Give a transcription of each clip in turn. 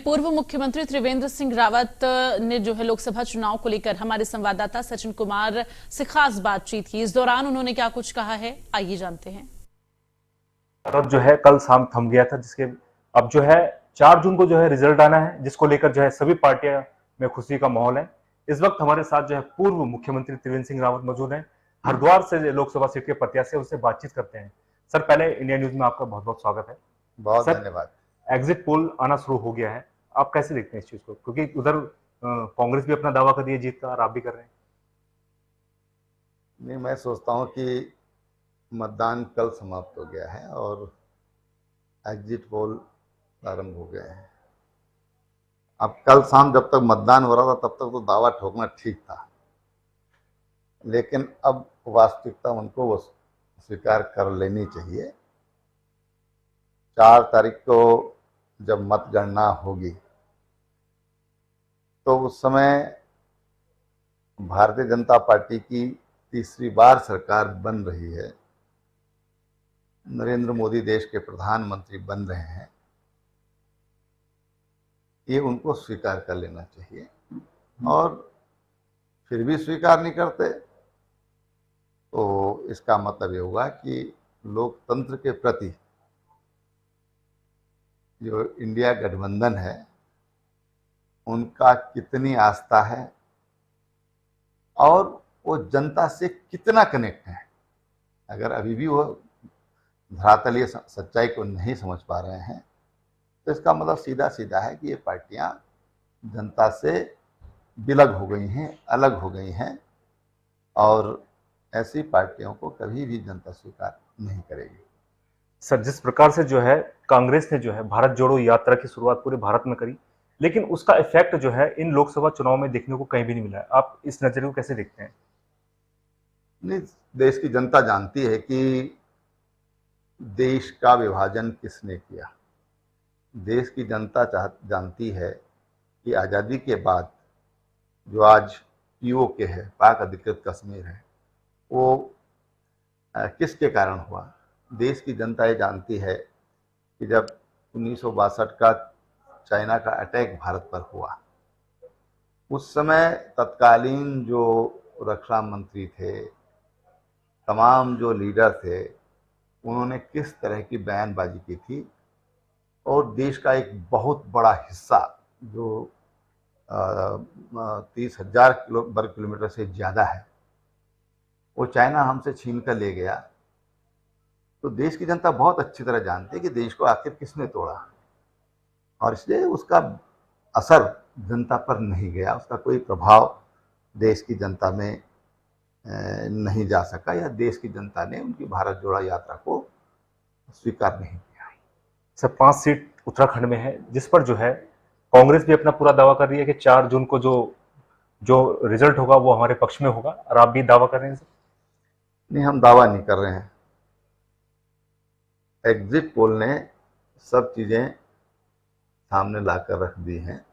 पूर्व मुख्यमंत्री त्रिवेंद्र सिंह रावत ने जो है लोकसभा चुनाव को लेकर हमारे संवाददाता सचिन कुमार से खास बातचीत की। इस दौरान उन्होंने क्या कुछ कहा है, आइए जानते हैं। अब जो है कल शाम थम गया था, जिसके अब जो है 4 जून को जो है रिजल्ट आना है, जिसको लेकर जो है सभी पार्टियां में खुशी का माहौल है। इस वक्त हमारे साथ जो है पूर्व मुख्यमंत्री त्रिवेंद्र सिंह रावत मौजूद हैं। हरिद्वार से लोकसभा सीट के प्रत्याशी, उससे बातचीत करते हैं। सर, पहले इंडिया न्यूज में आपका बहुत बहुत स्वागत है। बहुत धन्यवाद। एग्जिट पोल आना शुरू हो गया है, आप कैसे देखते हैं इस चीज को? क्योंकि उधर कांग्रेस भी अपना दावा कर दिया जीत का, और आप भी कर रहे हैं। नहीं, मैं सोचता हूं कि मतदान कल समाप्त हो गया है और एग्जिट पोल प्रारंभ हो गए हैं। अब कल शाम जब तक मतदान हो रहा था तब तक तो दावा ठोकना ठीक था, लेकिन अब वास्तविकता उनको वो स्वीकार कर लेनी चाहिए। 4 तारीख को जब मतगणना होगी तो उस समय भारतीय जनता पार्टी की तीसरी बार सरकार बन रही है, नरेंद्र मोदी देश के प्रधानमंत्री बन रहे हैं, ये उनको स्वीकार कर लेना चाहिए। और फिर भी स्वीकार नहीं करते तो इसका मतलब ये होगा कि लोकतंत्र के प्रति जो इंडिया गठबंधन है उनका कितनी आस्था है और वो जनता से कितना कनेक्ट है। अगर अभी भी वो धरातलीय सच्चाई को नहीं समझ पा रहे हैं तो इसका मतलब सीधा सीधा है कि ये पार्टियां जनता से विलग हो गई हैं, अलग हो गई हैं, और ऐसी पार्टियों को कभी भी जनता स्वीकार नहीं करेगी। सर, जिस प्रकार से जो है कांग्रेस ने जो है भारत जोड़ो यात्रा की शुरुआत पूरे भारत में करी, लेकिन उसका इफेक्ट जो है इन लोकसभा चुनाव में देखने को कहीं भी नहीं मिला है। आप इस नजरिए को कैसे देखते हैं? नहीं, देश की जनता जानती है कि देश का विभाजन किसने किया। देश की जनता जानती है कि आज़ादी के बाद जो आज पीओके है, पाक अधिकृत कश्मीर है, वो किसके कारण हुआ। देश की जनता ये जानती है कि जब 1962 का चाइना का अटैक भारत पर हुआ, उस समय तत्कालीन जो रक्षा मंत्री थे, तमाम जो लीडर थे, उन्होंने किस तरह की बयानबाजी की थी, और देश का एक बहुत बड़ा हिस्सा जो 30,000 वर्ग किलोमीटर से ज़्यादा है, वो चाइना हमसे छीन कर ले गया। तो देश की जनता बहुत अच्छी तरह जानती है कि देश को आखिर किसने तोड़ा, और इसलिए उसका असर जनता पर नहीं गया, उसका कोई प्रभाव देश की जनता में नहीं जा सका, या देश की जनता ने उनकी भारत जोड़ो यात्रा को स्वीकार नहीं किया। सर, 5 सीट उत्तराखंड में है, जिस पर जो है कांग्रेस भी अपना पूरा दावा कर रही है कि 4 जून को जो रिजल्ट होगा वो हमारे पक्ष में होगा, और आप भी दावा कर रहे हैं? सर, नहीं, हम दावा नहीं कर रहे हैं। एग्जिट पोल ने सब चीज़ें सामने लाकर रख दी हैं,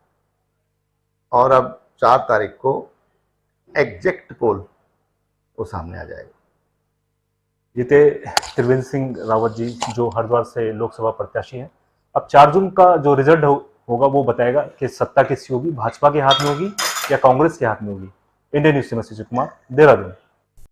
और अब 4 तारीख को एग्जैक्ट पोल वो सामने आ जाएगा। ये थे त्रिवेंद्र सिंह रावत जी, जो हरिद्वार से लोकसभा प्रत्याशी हैं। अब 4 जून का जो रिजल्ट होगा वो बताएगा कि सत्ता किसकी होगी, भाजपा के हाथ में होगी या कांग्रेस के हाथ में होगी। इंडिया न्यूज से मैं सचिन कुमार, देहरादून।